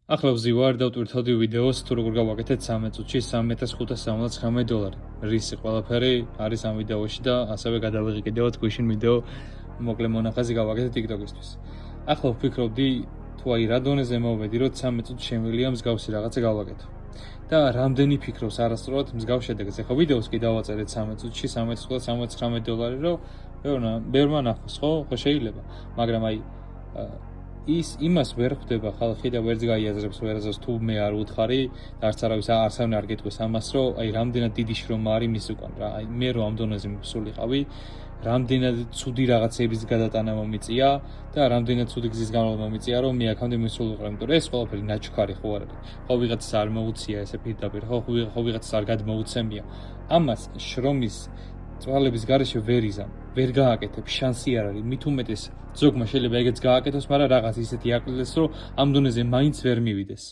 ახლა ვზივარ და ვტვირთოდი ვიდეოს თუ როგორ გავაკეთეთ 13 წუთში $3579. რისი ყველაფერი არის ამ ვიდეოში და ასევე გადავიღე გვიშინ ვიდეო მოკლე მონახაზი გავაკეთე TikTok-ისთვის. ახლა ვფიქრობდი თუ აი რა დონეზე მოვედი რომ 13 წუთში შემიძლია მსგავსი რაღაცა გავაკეთო. და რამდენი ფიქრობს არასწორად მსგავს შედეგს. ახლა ვიდეოს კი დავაწერეთ 13 წუთში $39 რომ ბევრმა ნახოს, ხო შეიძლება, მაგრამ აი ის იმას ვერ ხვდება ხალხი და ვერც გაიაზრებს ვერაზავს თუ მე არ უთხარი და არც არავინ არ გეტყვის ამას რომ აი რამდენად დიდი შრომა არის მის უკან რა აი მე რომ ამ დონეზე მსულიყავი რამდენად ცუდი რაღაცების გადატანა მომიწია და რამდენად ცუდი გზის განმავლობა მომიწია რომ მე აქამდე მისულიყავ იმიტომ რომ ეს ყველაფერი ნაჩქარი ხო არ არის ხო ვიღაცას არ მოუწია ესე პირდაპირ ხო ვიღაცას არ გადმოუცემია ამას შრომის წვალების გარეშე ვერ გააკეთებ, შანსი არ არის, მით უმეტეს ზოგმა შეიძლება ეგეც გააკეთოს, მაგრამ რაღაც ისეთი აკლდეს, რომ ამ დონეზე მაინც ვერ მივიდეს.